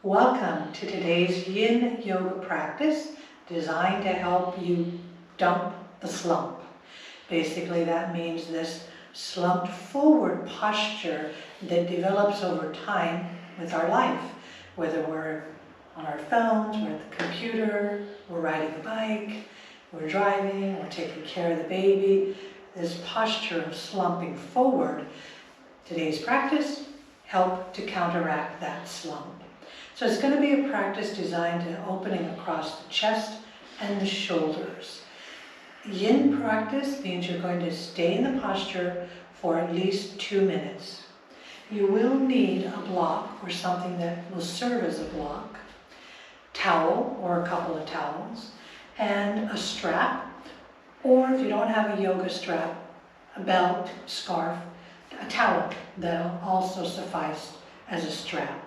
Welcome to today's Yin Yoga practice designed to help you dump the slump. Basically, that means this slumped forward posture that develops over time with our life, whether we're on our phones, we're at the computer, we're riding a bike, we're driving, we're taking care of the baby. This posture of slumping forward, today's practice help to counteract that slump. So it's going to be a practice designed to opening across the chest and the shoulders. Yin practice means you're going to stay in the posture for at least 2 minutes. You will need a block or something that will serve as a block, towel or a couple of towels, and a strap, or if you don't have a yoga strap, a belt, scarf, a towel that'll also suffice as a strap.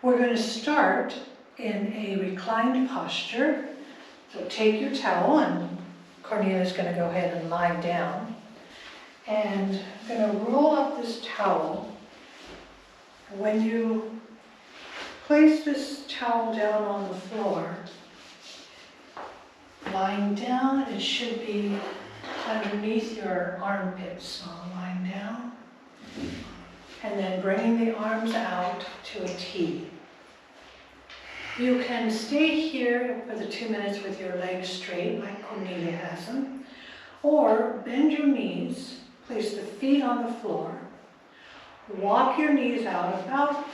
We're going to start in a reclined posture. So take your towel, and Cornelia's going to go ahead and lie down. And I'm going to roll up this towel. When you place this towel down on the floor, lying down, it should be underneath your armpits. So lying down. And then bringing the arms out to a T. You can stay here for the 2 minutes with your legs straight, like Cornelia has them, or bend your knees, place the feet on the floor, walk your knees out about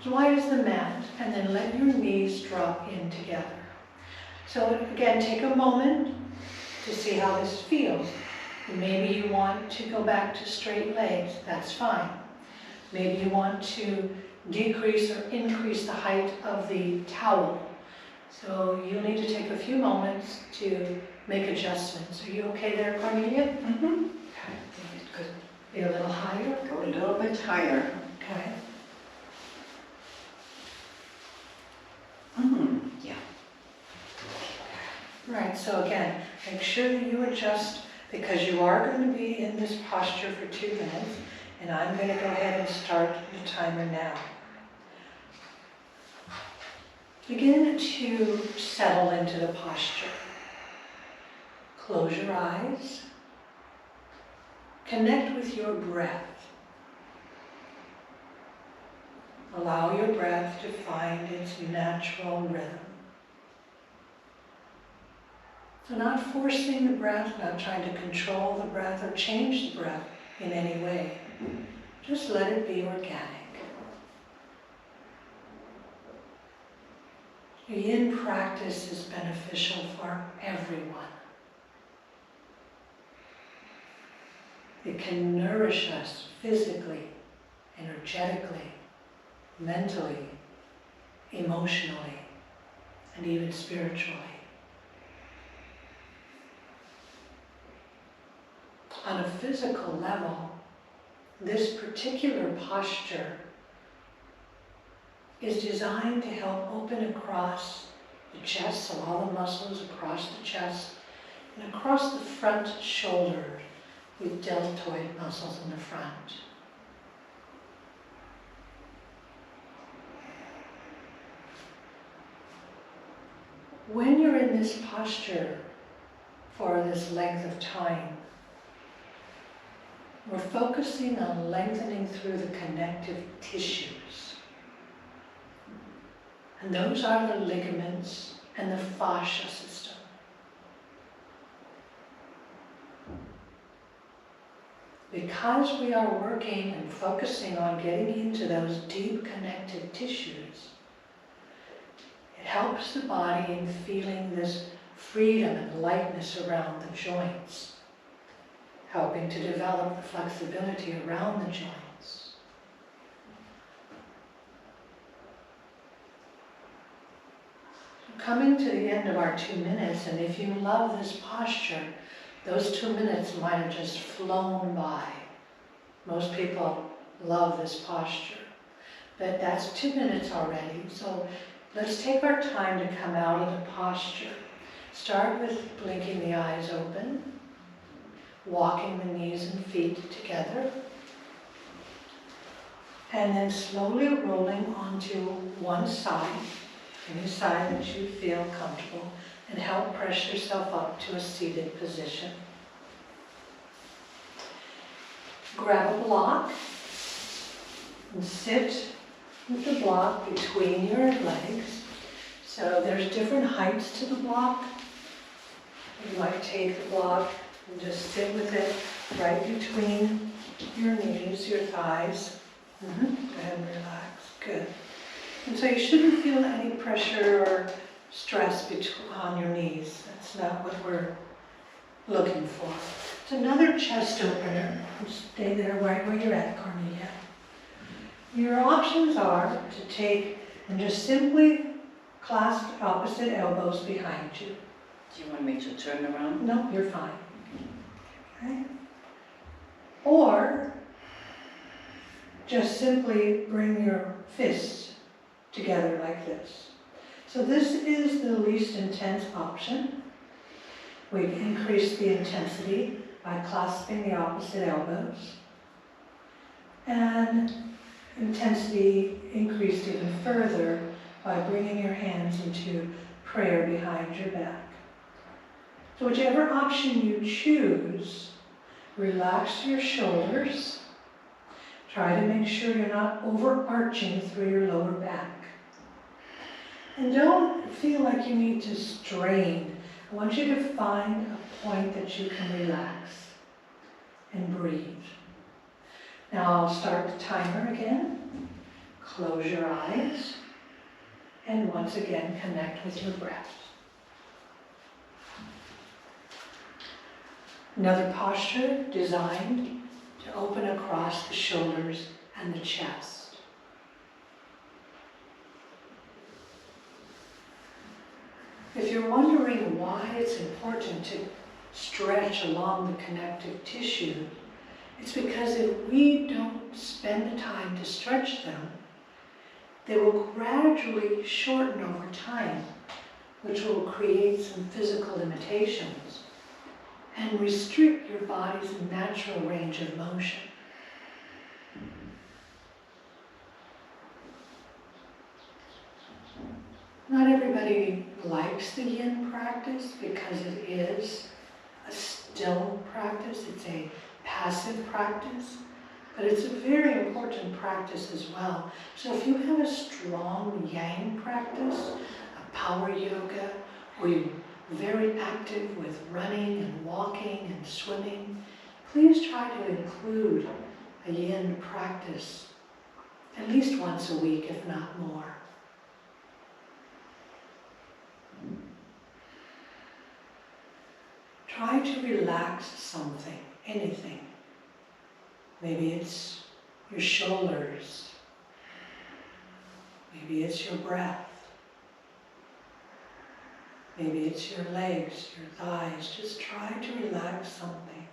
as wide as the mat, and then let your knees drop in together. So again, take a moment to see how this feels. Maybe you want to go back to straight legs, that's fine. Maybe you want to decrease or increase the height of the towel. So you'll need to take a few moments to make adjustments. Are you okay there, Cornelia? Mm-hmm. Okay, good. Be a little higher? Go a little bit higher. Okay. Mm-hmm. Yeah. Right, so again, make sure that you adjust because you are going to be in this posture for 2 minutes, and I'm going to go ahead and start the timer now. Begin to settle into the posture. Close your eyes. Connect with your breath. Allow your breath to find its natural rhythm. So not forcing the breath, not trying to control the breath or change the breath in any way. Just let it be organic. The Yin practice is beneficial for everyone. It can nourish us physically, energetically, mentally, emotionally, and even spiritually. On a physical level, this particular posture is designed to help open across the chest, so all the muscles across the chest, and across the front shoulder with deltoid muscles in the front. When you're in this posture for this length of time, we're focusing on lengthening through the connective tissues. And those are the ligaments and the fascia system. Because we are working and focusing on getting into those deep connective tissues, it helps the body in feeling this freedom and lightness around the joints, helping to develop the flexibility around the joints. Coming to the end of our 2 minutes, and if you love this posture, those 2 minutes might have just flown by. Most people love this posture, but that's 2 minutes already. So let's take our time to come out of the posture. Start with blinking the eyes open, walking the knees and feet together, And then slowly rolling onto one side, any side that you feel comfortable, and help press yourself up to a seated position. Grab a block and sit with the block between your legs. So there's different heights to the block. You might take the block and just sit with it right between your knees, your thighs. Go ahead and relax. Good. And so you shouldn't feel any pressure or stress on your knees. That's not what we're looking for. It's another chest opener. Stay there right where you're at, Cornelia. Your options are to take and just simply clasp opposite elbows behind you. Do you want me to turn around? No, you're fine. Okay. Or just simply bring your fists together like this. So this is the least intense option. We've increased the intensity by clasping the opposite elbows. And intensity increased even further by bringing your hands into prayer behind your back. So whichever option you choose, relax your shoulders. Try to make sure you're not overarching through your lower back. And don't feel like you need to strain. I want you to find a point that you can relax and breathe. Now I'll start the timer again. Close your eyes. And once again, connect with your breath. Another posture designed to open across the shoulders and the chest. If you're wondering why it's important to stretch along the connective tissue, it's because if we don't spend the time to stretch them, they will gradually shorten over time, which will create some physical limitations and restrict your body's natural range of motion. Not everybody likes the Yin practice because it is a still practice. It's a passive practice, but it's a very important practice as well. So if you have a strong Yang practice, a power yoga, where you're very active with running and walking and swimming, please try to include a Yin practice at least once a week, if not more. Try to relax something, anything. Maybe it's your shoulders. Maybe it's your breath. Maybe it's your legs, your thighs. Just try to relax something.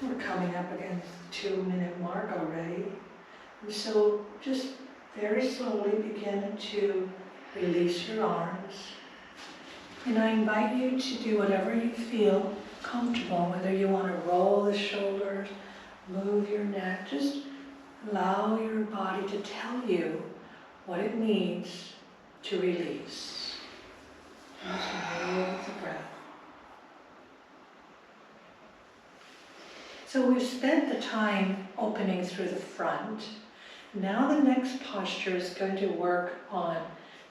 We're coming up against the 2-minute mark already. And so just very slowly begin to release your arms. And I invite you to do whatever you feel comfortable, whether you want to roll the shoulders, move your neck, just allow your body to tell you what it needs to release. Just move the breath. So we've spent the time opening through the front. Now the next posture is going to work on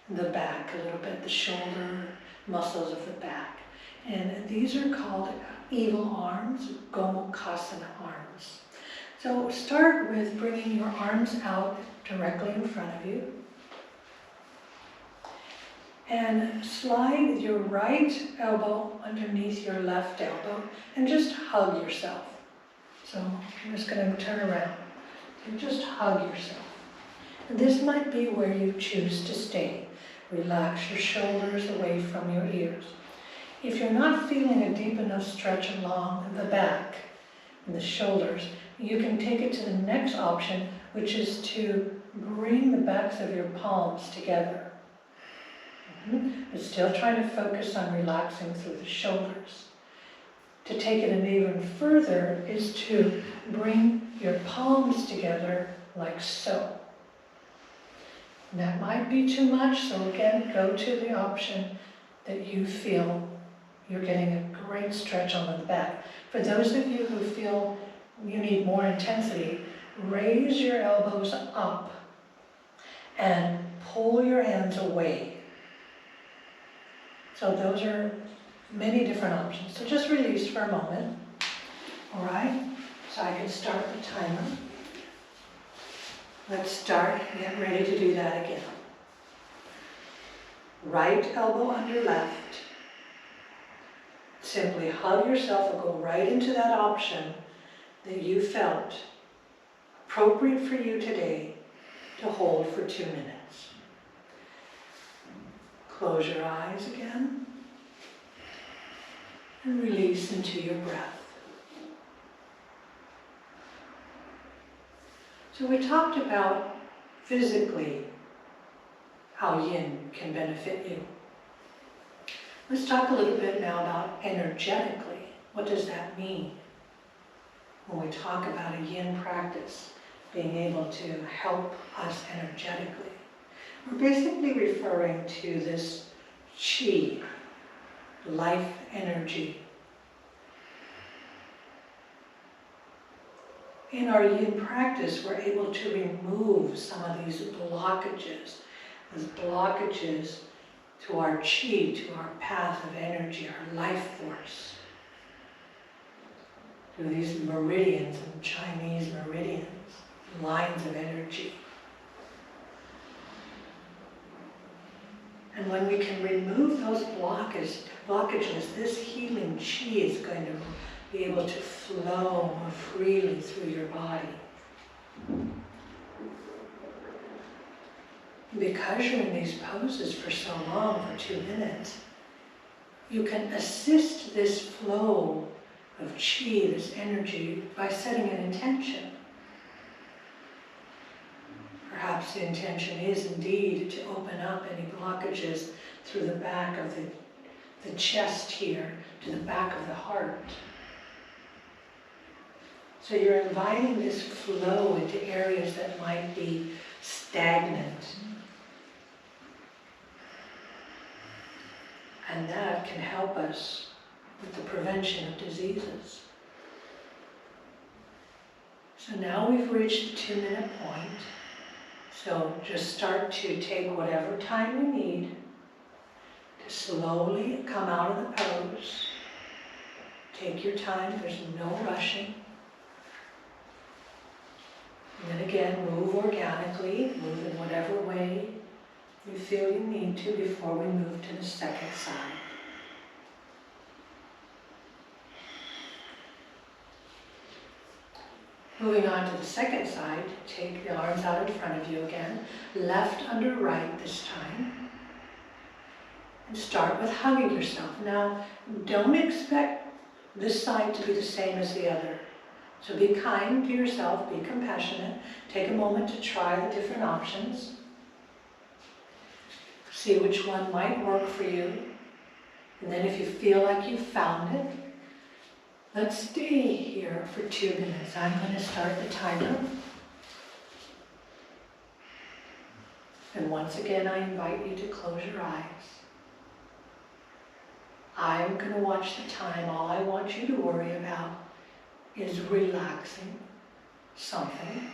the back a little bit, the shoulder muscles of the back. And these are called eagle arms, Gomukhasana arms. So start with bringing your arms out directly in front of you. And slide your right elbow underneath your left elbow and just hug yourself. So I'm just going to turn around and just hug yourself. And this might be where you choose to stay. Relax your shoulders away from your ears. If you're not feeling a deep enough stretch along the back and the shoulders, you can take it to the next option, which is to bring the backs of your palms together. But still trying to focus on relaxing through the shoulders. To take it even further is to bring your palms together like so. And that might be too much, so again, go to the option that you feel you're getting a great stretch on the back. For those of you who feel you need more intensity, raise your elbows up and pull your hands away. So those are many different options. So just release for a moment. All right, so I can start the timer. Let's start, get ready to do that again. Right elbow under left. Simply hug yourself and go right into that option that you felt appropriate for you today to hold for 2 minutes. Close your eyes again and release into your breath. So we talked about physically how yin can benefit you. Let's talk a little bit now about energetically. What does that mean? When we talk about a yin practice being able to help us energetically, we're basically referring to this qi, life energy. In our yin practice, we're able to remove some of these blockages to our qi, to our path of energy, our life force. Through these meridians, and Chinese meridians, lines of energy. And when we can remove those blockages, this healing qi is going to be able to flow more freely through your body. Because you're in these poses for so long, for 2 minutes, you can assist this flow of qi, this energy, by setting an intention. Perhaps the intention is indeed to open up any blockages through the back of the chest here, to the back of the heart. So you're inviting this flow into areas that might be stagnant. And that can help us with the prevention of diseases. So now we've reached the 2-minute point. So just start to take whatever time you need to slowly come out of the pose. Take your time, there's no rushing. And then again, move organically, move in whatever way you feel you need to before we move to the second side. Moving on to the second side, take the arms out in front of you again, left under right this time. And start with hugging yourself. Now, don't expect this side to be the same as the other. So be kind to yourself, be compassionate. Take a moment to try the different options. See which one might work for you. And then if you feel like you've found it, let's stay here for 2 minutes. I'm going to start the timer. And once again, I invite you to close your eyes. I'm going to watch the time. All I want you to worry about is relaxing something.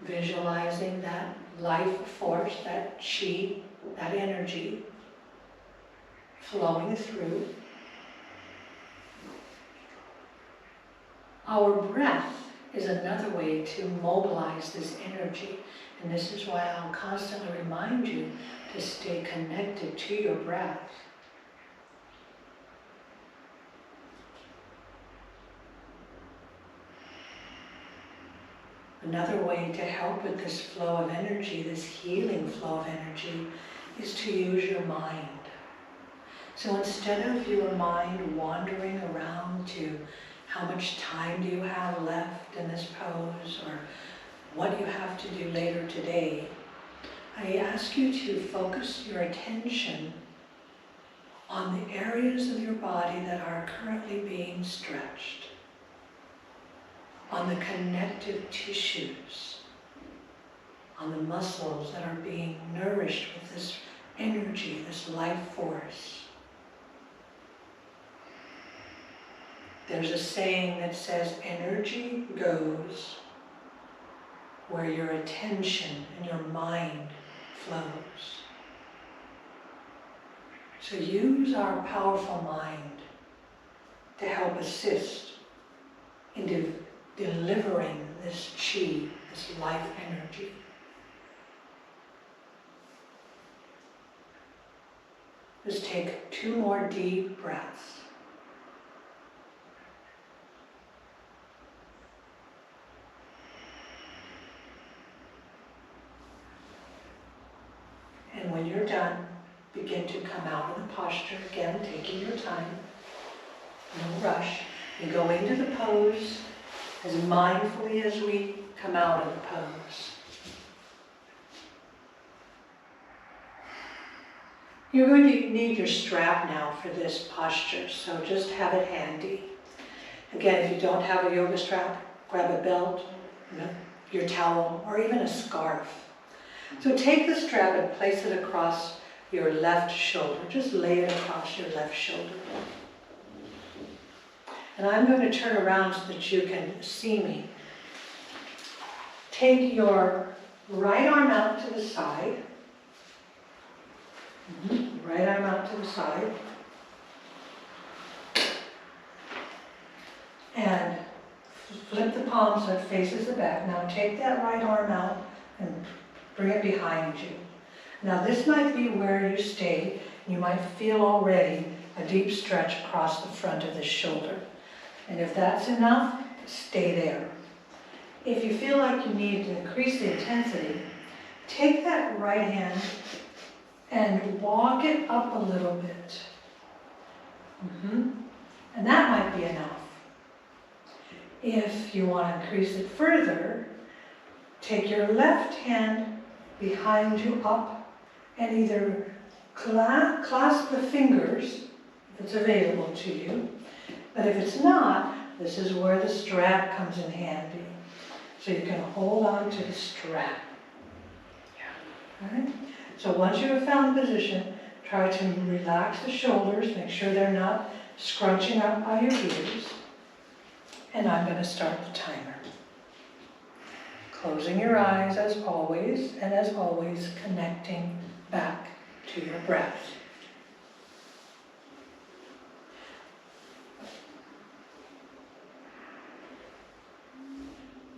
Visualizing that life force, that qi, that energy flowing through. Our breath is another way to mobilize this energy, and this is why I'll constantly remind you to stay connected to your breath. Another way to help with this flow of energy, this healing flow of energy, is to use your mind. So instead of your mind wandering around to how much time do you have left in this pose, or what you have to do later today, I ask you to focus your attention on the areas of your body that are currently being stretched, on the connective tissues, on the muscles that are being nourished with this energy, this life force. There's a saying that says, energy goes where your attention and your mind flows. So use our powerful mind to help assist in delivering this chi, this life energy. Just take 2 more deep breaths. And when you're done, begin to come out of the posture again, taking your time. No rush. We go into the pose as mindfully as we come out of the pose. You're going to need your strap now for this posture, so just have it handy. Again, if you don't have a yoga strap, grab a belt, your towel, or even a scarf. So take the strap and place it across your left shoulder. Just lay it across your left shoulder. And I'm going to turn around so that you can see me. Take your right arm out to the side. Right arm out to the side. And flip the palm so it faces the back. Now take that right arm out and bring it behind you. Now this might be where you stay. You might feel already a deep stretch across the front of the shoulder. And if that's enough, stay there. If you feel like you need to increase the intensity, take that right hand and walk it up a little bit. And that might be enough. If you want to increase it further, take your left hand behind you up and either clasp the fingers, if it's available to you. But if it's not, this is where the strap comes in handy. So you can hold on to the strap. All right? So once you have found the position, try to relax the shoulders, make sure they're not scrunching up by your ears. And I'm going to start the timer. Closing your eyes as always, and as always, connecting back to your breath.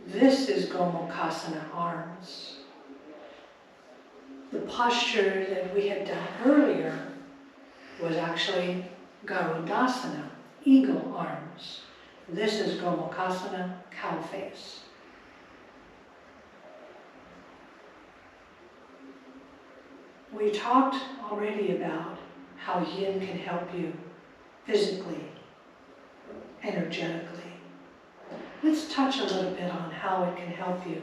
This is Gomukhasana arms. The posture that we had done earlier was actually Garudasana, eagle arms. This is Gomukhasana, cow face. We talked already about how Yin can help you physically, energetically. Let's touch a little bit on how it can help you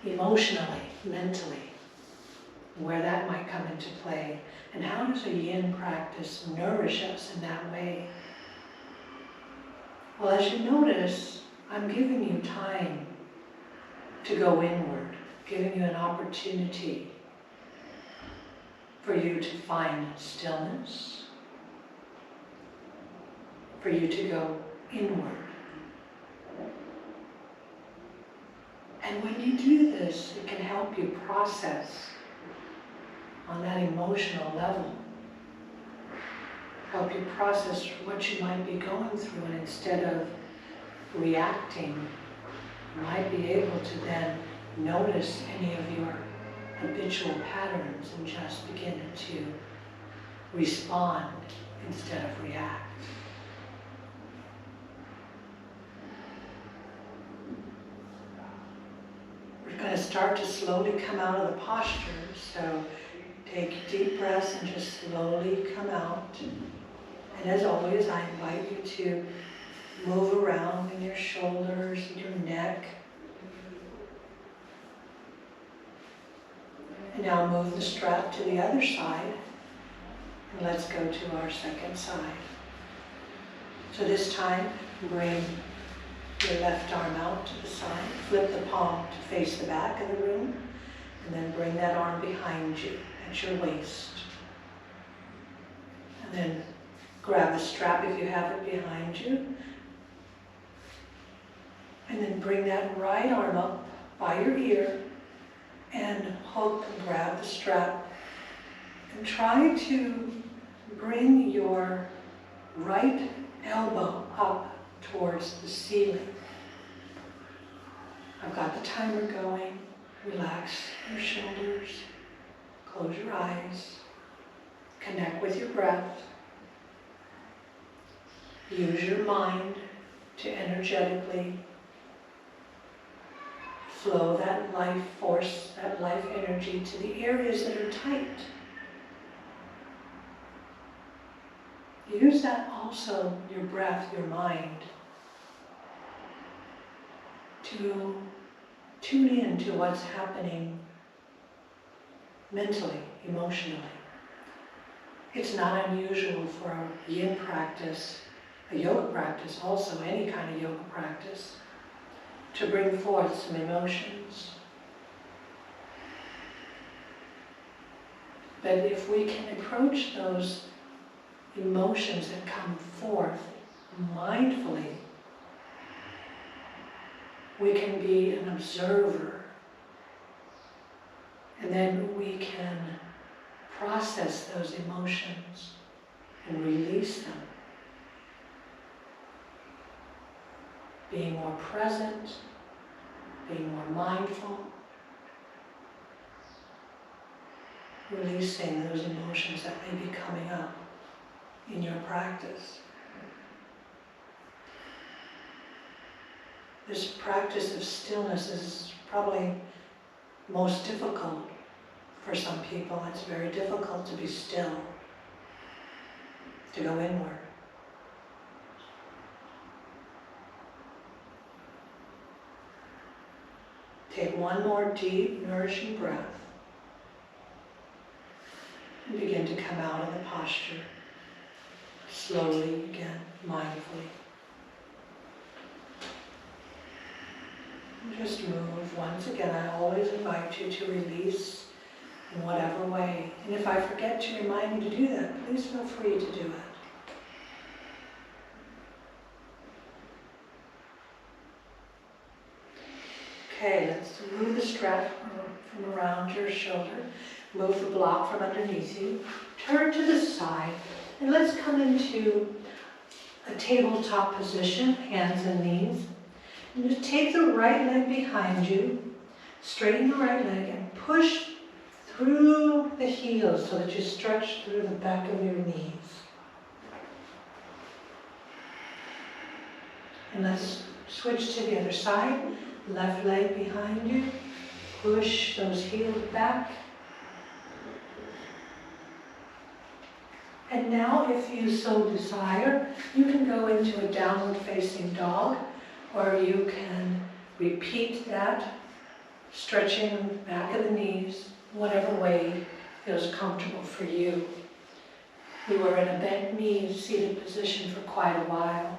emotionally, mentally, where that might come into play, and how does a Yin practice nourish us in that way? Well, as you notice, I'm giving you time to go inward, giving you an opportunity for you to find stillness, for you to go inward. And when you do this, it can help you process on that emotional level. Help you process what you might be going through, and instead of reacting, you might be able to then notice any of your habitual patterns and just begin to respond instead of react. We're going to start to slowly come out of the posture, so take deep breaths and just slowly come out. And as always, I invite you to move around in your shoulders and your neck. And now move the strap to the other side. And let's go to our second side. So this time, bring your left arm out to the side. Flip the palm to face the back of the room. And then bring that arm behind you at your waist. And then grab the strap if you have it behind you. And then bring that right arm up by your ear and hook and grab the strap. And try to bring your right elbow up towards the ceiling. I've got the timer going. Relax your shoulders. Close your eyes. Connect with your breath. Use your mind to energetically flow that life force, that life energy to the areas that are tight. Use that also, your breath, your mind, to tune in to what's happening mentally, emotionally. It's not unusual for a yin practice, a yoga practice, also any kind of yoga practice, to bring forth some emotions. But if we can approach those emotions that come forth mindfully, we can be an observer, and then we can process those emotions and release them. Being more present, being more mindful, releasing those emotions that may be coming up in your practice. This practice of stillness is probably most difficult for some people. It's very difficult to be still, to go inward. Take one more deep, nourishing breath and begin to come out of the posture, slowly again, mindfully. Just move. Once again, I always invite you to release in whatever way. And if I forget to remind you to do that, please feel free to do it. Okay, let's move the strap from around your shoulder. Move the block from underneath you. Turn to the side, and let's come into a tabletop position, hands and knees. And just take the right leg behind you, straighten the right leg, and push through the heels so that you stretch through the back of your knees. And let's switch to the other side. Left leg behind you, push those heels back. And now, if you so desire, you can go into a downward facing dog, or you can repeat that, stretching the back of the knees, whatever way feels comfortable for you. We were in a bent knee seated position for quite a while.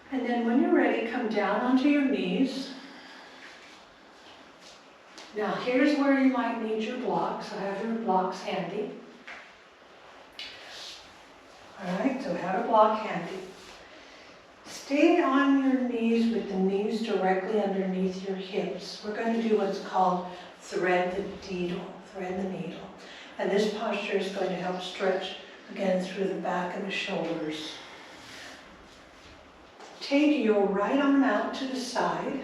And then when you're ready, come down onto your knees. Now here's where you might need your blocks. I have your blocks handy. All right, so have a block handy. Stay on your knees with the knees directly underneath your hips. We're going to do what's called thread the needle. And this posture is going to help stretch again through the back of the shoulders. Take your right arm out to the side,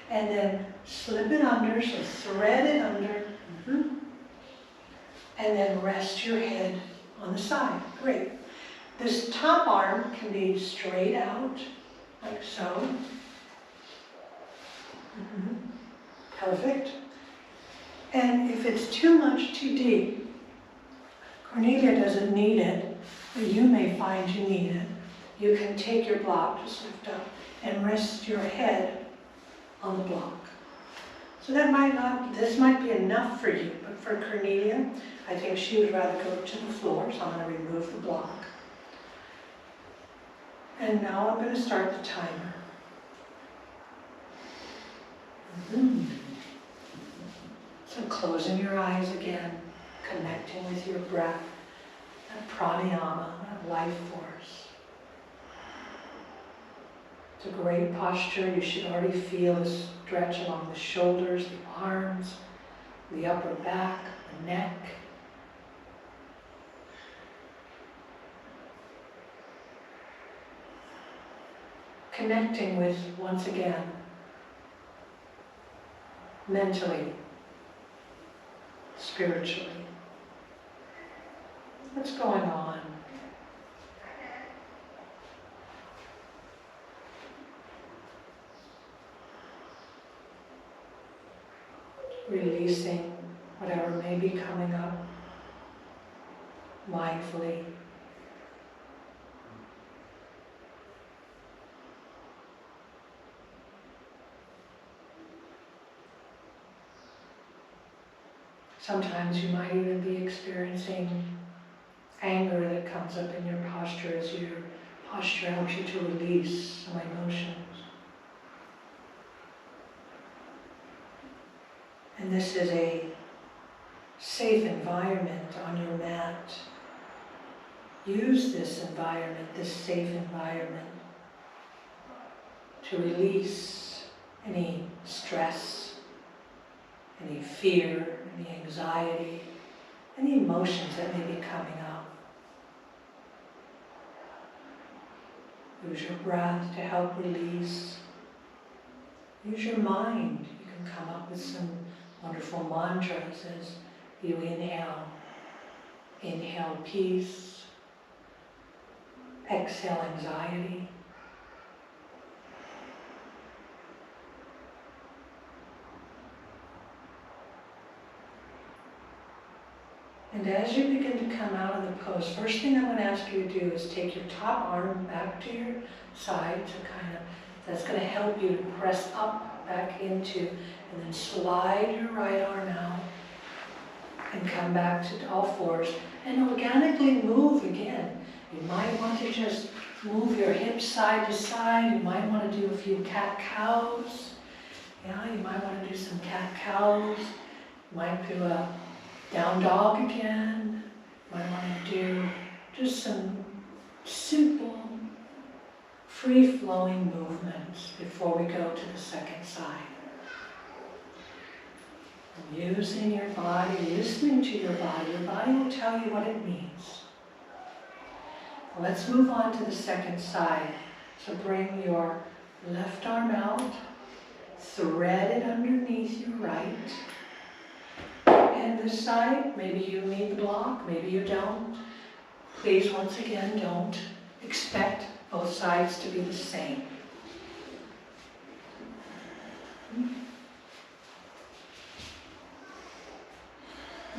and then slip it under, so thread it under, and then rest your head on the side. Great. This top arm can be straight out, like so. Perfect. And if it's too much, too deep, Cornelia doesn't need it, but you may find you need it. You can take your block, just lift up, and rest your head on the block. So this might be enough for you, but for Cornelia, I think she would rather go to the floor, so I'm going to remove the block. And now I'm going to start the timer. So closing your eyes again, connecting with your breath, that pranayama, that life force. It's a great posture. You should already feel the stretch along the shoulders, the arms, the upper back, the neck. Connecting with, once again, mentally, spiritually. What's going on? Releasing whatever may be coming up mindfully. Sometimes you might even be experiencing anger that comes up in your posture as your posture helps you to release some emotions. And this is a safe environment on your mat. Use this environment, this safe environment, to release any stress, any fear, any anxiety, any emotions that may be coming up. Use your breath to help release. Use your mind. You can come up with some wonderful mantras as you inhale. Inhale peace. Exhale anxiety. And as you begin to come out of the pose, first thing I'm going to ask you to do is take your top arm back to your side to that's going to help you to press up back into, and then slide your right arm out and come back to all fours and organically move again. You might want to just move your hips side to side. You might want to do a few cat-cows. Yeah, you might want to do some cat-cows. You might do a down dog again. You might want to do just some simple, free-flowing movements before we go to the second side. Using your body, listening to your body will tell you what it means. Let's move on to the second side. So bring your left arm out, thread it underneath your right. And this side, maybe you need the block, maybe you don't. Please, once again, don't expect both sides to be the same.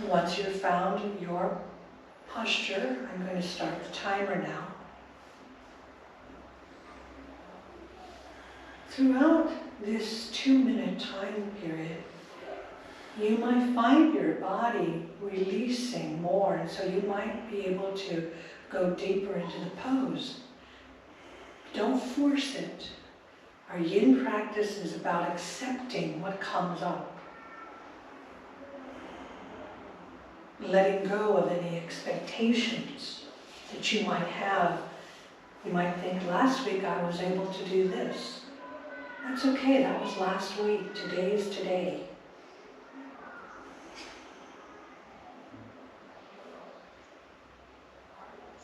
Once you've found your posture, I'm going to start the timer now. Throughout this 2-minute time period, you might find your body releasing more, and so you might be able to go deeper into the pose. Don't force it. Our Yin practice is about accepting what comes up. Letting go of any expectations that you might have. You might think, last week I was able to do this. That's okay, that was last week. Today is today.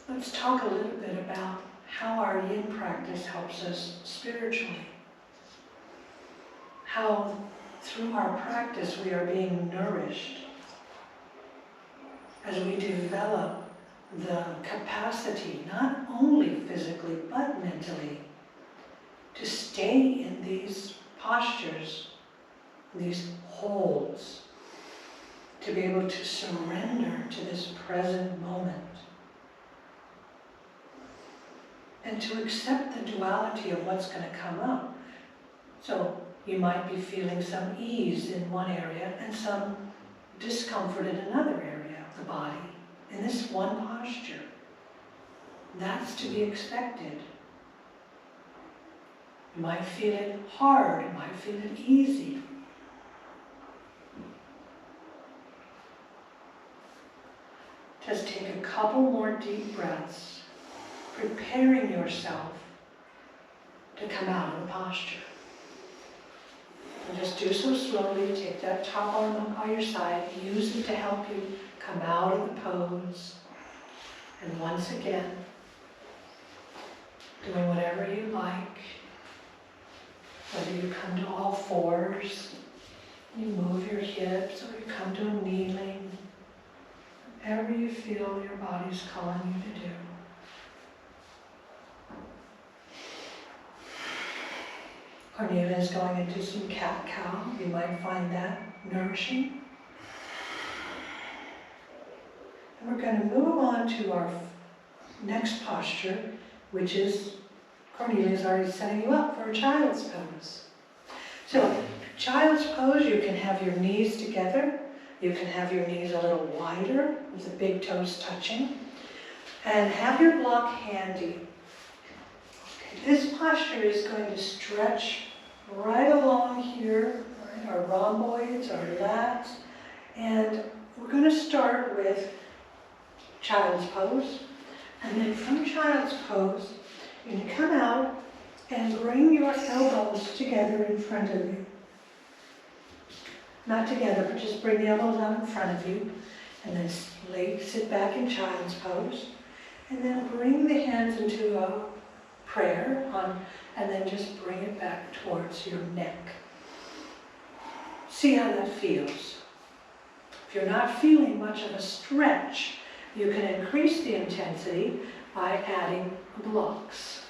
Let's talk a little bit about how our Yin practice helps us spiritually. How through our practice we are being nourished as we develop the capacity, not only physically but mentally, to stay in these postures, these holds, to be able to surrender to this present moment, and to accept the duality of what's going to come up. So You might be feeling some ease in one area and some discomfort in another area of the body, in this one posture. That's to be expected. You might feel it hard, you might feel it easy. Just take a couple more deep breaths, preparing yourself to come out of the posture. And just do so slowly. Take that top arm up by your side, use it to help you come out of the pose. And once again, doing whatever you like. Whether you come to all fours, you move your hips, or you come to a kneeling. Whatever you feel your body's calling you to do. Cornelia is going into some cat-cow. You might find that nourishing. And we're going to move on to our next posture, which is, Cornelia is already setting you up for a child's pose. So, child's pose, you can have your knees together. You can have your knees a little wider with the big toes touching. And have your block handy. Okay, this posture is going to stretch right along here, right, our rhomboids, our lats. And we're going to start with child's pose. And then from child's pose, you're going to come out and bring your elbows together in front of you. Not together, but just bring the elbows out in front of you. And then sit back in child's pose. And then bring the hands into a prayer, and then just bring it back towards your neck. See how that feels. If you're not feeling much of a stretch, you can increase the intensity by adding blocks.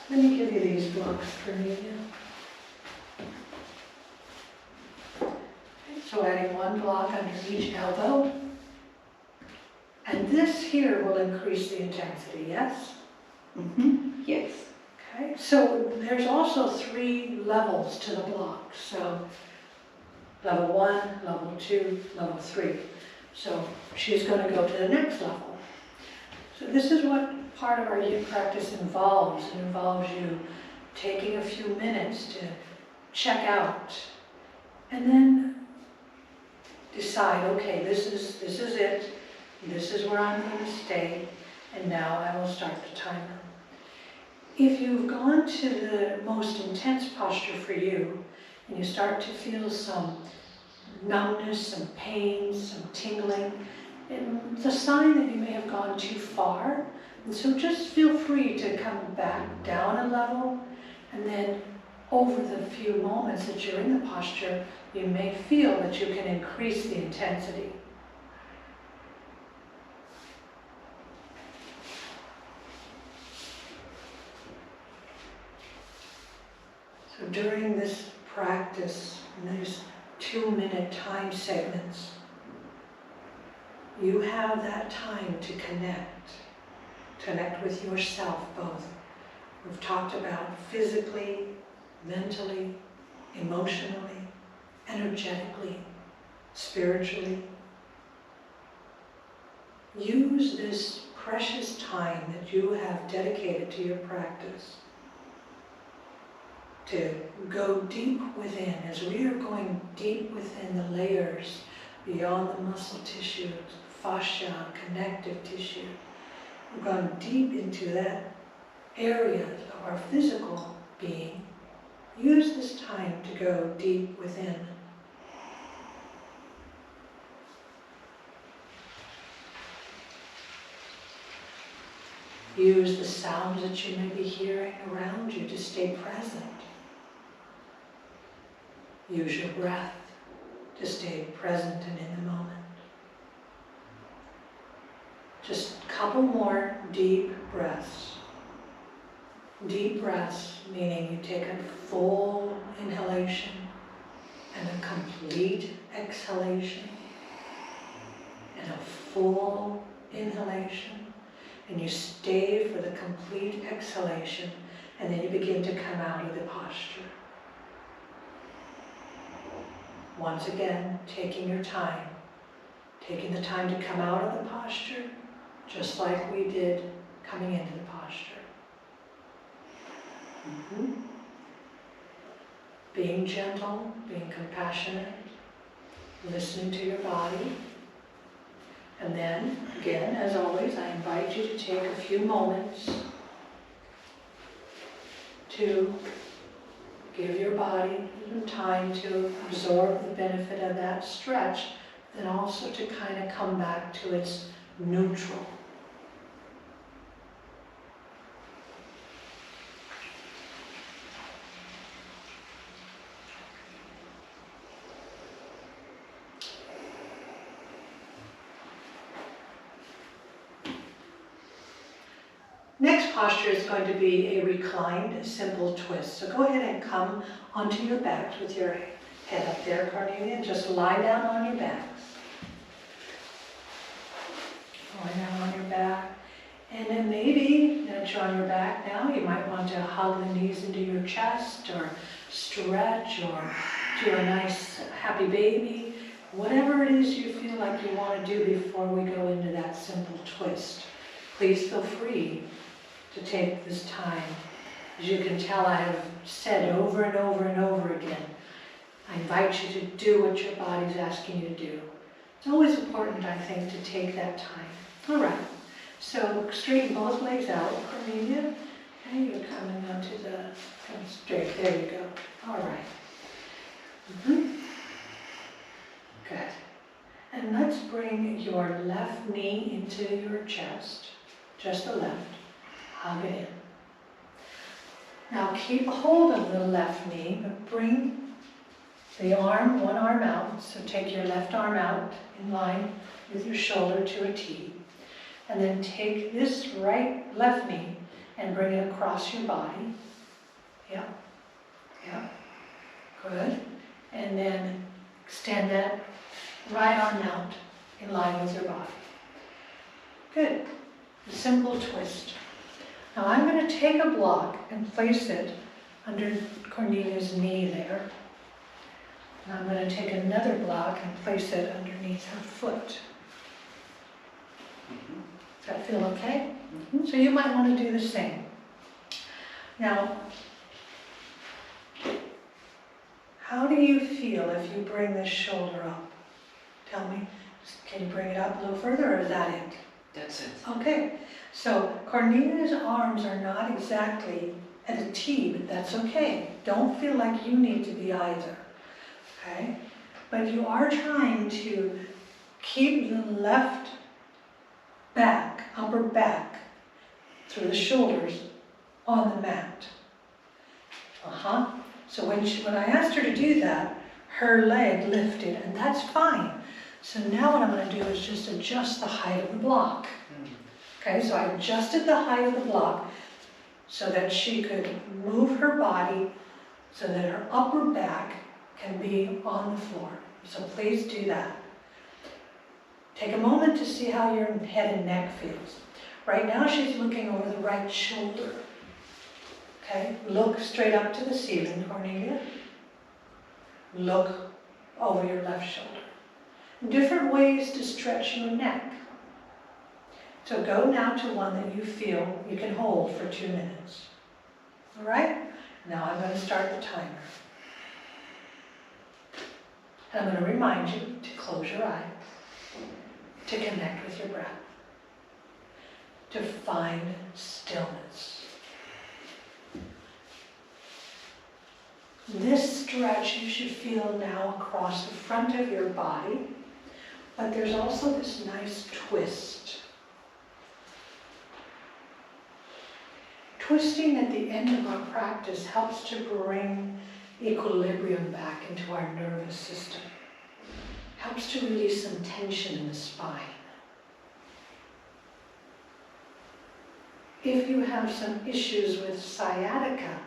Let me give you these blocks, Cornelia. So adding one block under each elbow. And this here will increase the intensity, yes? Mm-hmm. Yes. Okay, so there's also 3 levels to the block. So level 1, level 2, level 3. So she's going to go to the next level. So this is what part of our yin practice involves. It involves you taking a few minutes to check out and then decide, okay, this is it. This is where I'm going to stay. And now I will start the timer. If you've gone to the most intense posture for you, and you start to feel some numbness, some pain, some tingling, it's a sign that you may have gone too far. And so just feel free to come back down a level, and then over the few moments that you're in the posture, you may feel that you can increase the intensity. So during this practice, in these 2-minute time segments, you have that time to connect with yourself both. We've talked about physically, mentally, emotionally, energetically, spiritually. Use this precious time that you have dedicated to your practice to go deep within, as we are going deep within the layers beyond the muscle tissue, fascia, connective tissue. We're going deep into that area of our physical being. Use this time to go deep within. Use the sounds that you may be hearing around you to stay present. Use your breath to stay present and in the moment. Just a couple more deep breaths. Deep breaths, meaning you take a full inhalation and a complete exhalation, and a full inhalation, and you stay for the complete exhalation, and then you begin to come out of the posture. Once again, taking your time. Taking the time to come out of the posture, just like we did coming into the posture. Being gentle, being compassionate, listening to your body. And then, again, as always, I invite you to take a few moments to give your body some time to absorb the benefit of that stretch, and also to kind of come back to its neutral. Next posture is going to be a reclined simple twist. So go ahead and come onto your backs with your head up there, Cornelia, and just lie down on your backs. Lie down on your back. And then maybe that you're on your back now, you might want to hug the knees into your chest, or stretch, or do a nice happy baby. Whatever it is you feel like you want to do before we go into that simple twist. Please feel free to take this time. As you can tell, I have said over and over and over again, I invite you to do what your body's asking you to do. It's always important, I think, to take that time. All right, so straighten both legs out, Cornelia. Okay, you're coming onto the, come straight, there you go. All right. Good. And let's bring your left knee into your chest, just the left. Hug it in. Now keep hold of the left knee, but bring the arm, one arm out. So take your left arm out in line with your shoulder to a T. And then take this left knee and bring it across your body. Yeah. Good. And then extend that right arm out in line with your body. Good. A simple twist. Now I'm going to take a block and place it under Cornelia's knee there. And I'm going to take another block and place it underneath her foot. Does that feel okay? So you might want to do the same. Now, how do you feel if you bring this shoulder up? Tell me, can you bring it up a little further, or is that it? That's it. Okay, so Cornelia's arms are not exactly at a T, but that's okay. Don't feel like you need to be either, okay? But you are trying to keep the left back, upper back, through the shoulders on the mat. So when I asked her to do that, her leg lifted, and that's fine. So now what I'm going to do is just adjust the height of the block. Okay, so I adjusted the height of the block so that she could move her body so that her upper back can be on the floor. So please do that. Take a moment to see how your head and neck feels. Right now she's looking over the right shoulder. Okay, look straight up to the ceiling, Cornelia. Look over your left shoulder. Different ways to stretch your neck. So go now to one that you feel you can hold for 2 minutes. All right? Now I'm going to start the timer. And I'm going to remind you to close your eyes, to connect with your breath, to find stillness. This stretch you should feel now across the front of your body, but there's also this nice twist. Twisting at the end of our practice helps to bring equilibrium back into our nervous system. Helps to release some tension in the spine. If you have some issues with sciatica,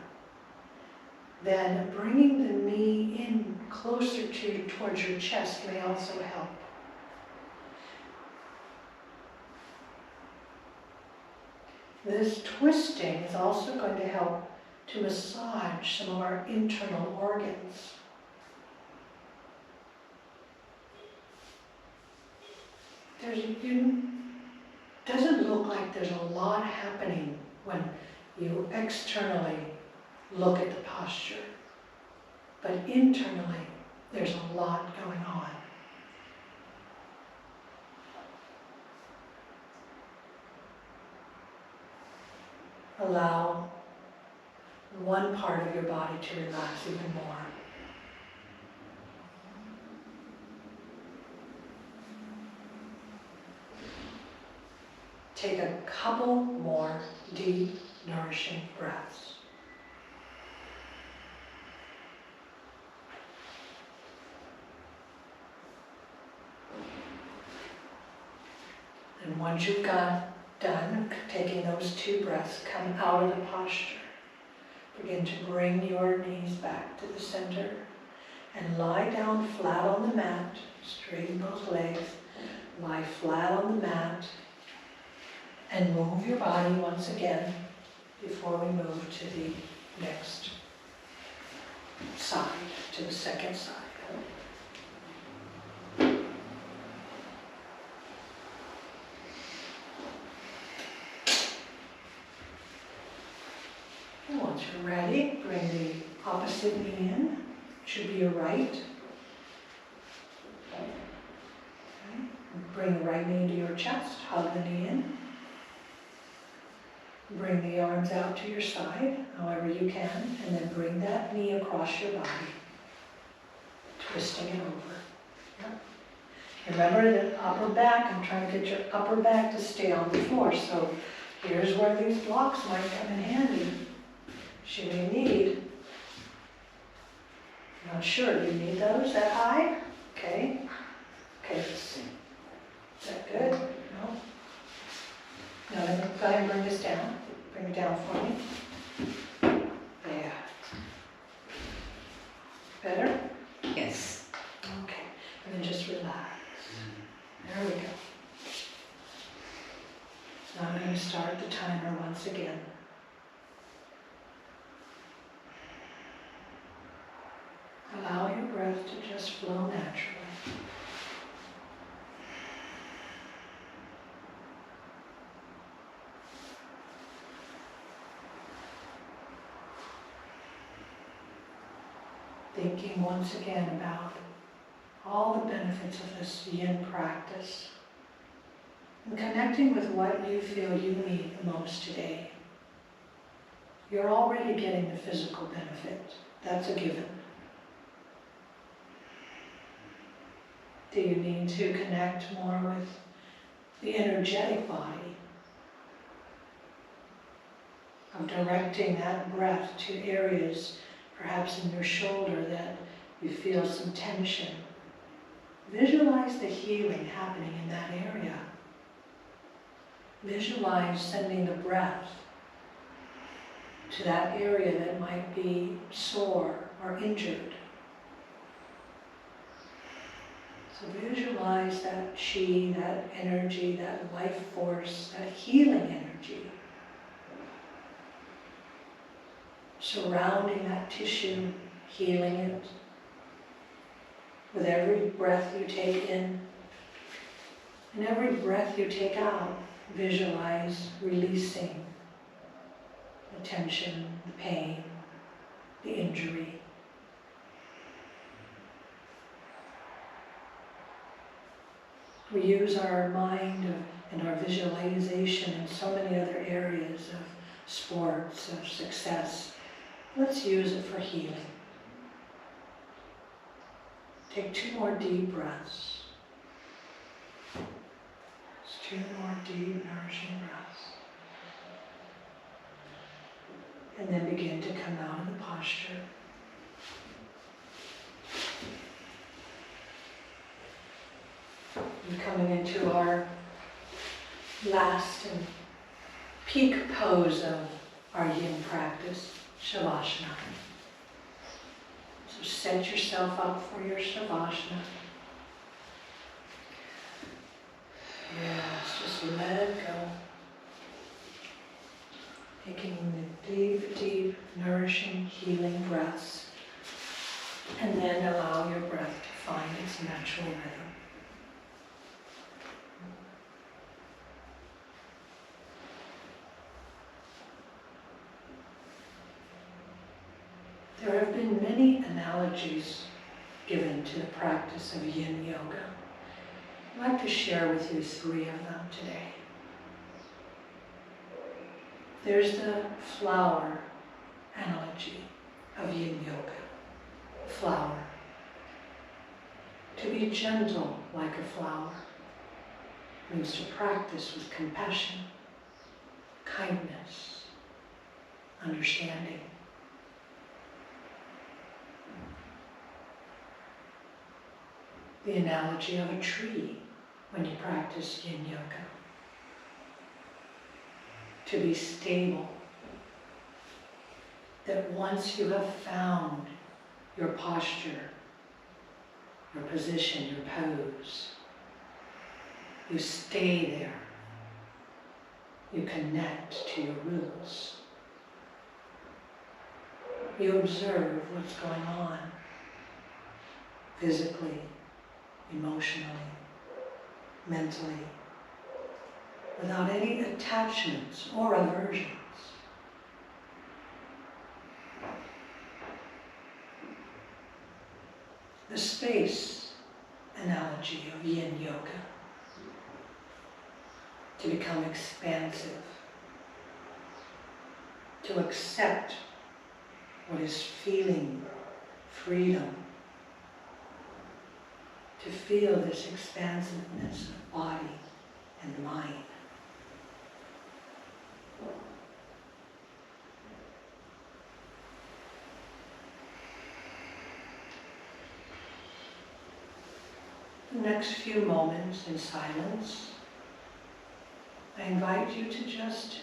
then bringing the knee in closer towards your chest may also help. This twisting is also going to help to massage some of our internal organs. doesn't look like there's a lot happening when you externally look at the posture, but internally there's a lot going on. Allow one part of your body to relax even more. Take a couple more deep, nourishing breaths. And once you've got done taking those 2 breaths, come out of the posture. Begin to bring your knees back to the center and lie down flat on the mat. Straighten those legs. Lie flat on the mat and move your body once again before we move to the next side, to the second side. And once you're ready, bring the opposite knee in. It should be your right. Okay. Bring the right knee to your chest, hug the knee in. Bring the arms out to your side, however you can, and then bring that knee across your body, twisting it over. Yep. Remember the upper back, I'm trying to get your upper back to stay on the floor, so here's where these blocks might come in handy. Should you need, not sure, do you need those that high? Okay. Okay, let's see. Is that good? No? Now let me go ahead and bring this down. Bring it down for me. There. Better? Yes. Okay. And then just relax. There we go. Now I'm going to start the timer once again. Allow your breath to just flow naturally. Thinking once again about all the benefits of this Yin practice and connecting with what you feel you need the most today. You're already getting the physical benefit. That's a given. Do you need to connect more with the energetic body? Of directing that breath to areas perhaps in your shoulder that you feel some tension. Visualize the healing happening in that area. Visualize sending the breath to that area that might be sore or injured. So visualize that chi, that energy, that life force, that healing energy, surrounding that tissue, healing it. With every breath you take in and every breath you take out, visualize releasing the tension, the pain, the injury. We use our mind and our visualization in so many other areas of sports, of success. Let's use it for healing. Take 2 more deep breaths. Just 2 more deep, nourishing breaths. And then begin to come out of the posture. And coming into our last and peak pose of our Yin practice, Shavasana. So set yourself up for your Shavasana. Yes, just let it go. Taking the deep, deep, nourishing, healing breaths. And then allow your breath to find its natural rhythm. There have been many analogies given to the practice of Yin Yoga. I'd like to share with you 3 of them today. There's the flower analogy of Yin Yoga. Flower. To be gentle like a flower means to practice with compassion, kindness, understanding. The analogy of a tree when you practice Yin Yoga. To be stable, that once you have found your posture, your position, your pose, you stay there. You connect to your roots. You observe what's going on physically, emotionally, mentally, without any attachments or aversions. The space analogy of Yin Yoga. To become expansive. To accept what is feeling freedom. To feel this expansiveness of body and mind. The next few moments in silence, I invite you to just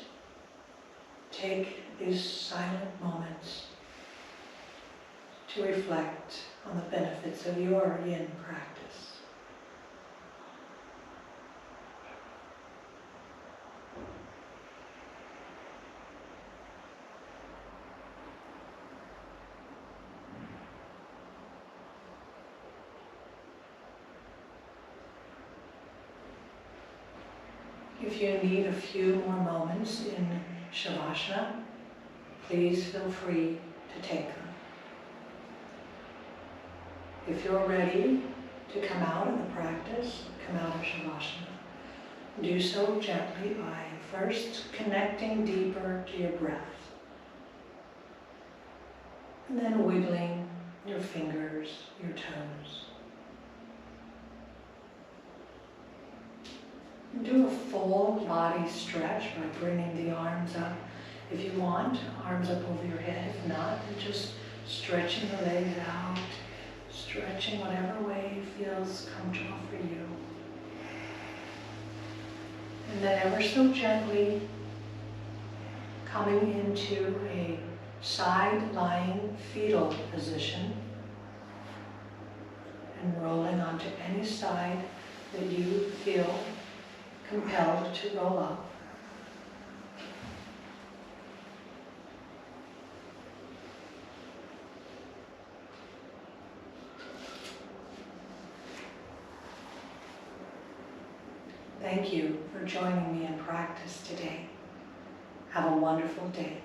take these silent moments to reflect on the benefits of your Yin practice. If you need a few more moments in Shavasana, please feel free to take them. If you're ready to come out of the practice, come out of Shavasana, do so gently by first connecting deeper to your breath, and then wiggling your fingers, your toes. Do a full body stretch by bringing the arms up. If you want, arms up over your head. If not, then just stretching the legs out, stretching whatever way feels comfortable for you. And then ever so gently coming into a side-lying fetal position and rolling onto any side that you feel compelled to roll up. Thank you for joining me in practice today. Have a wonderful day.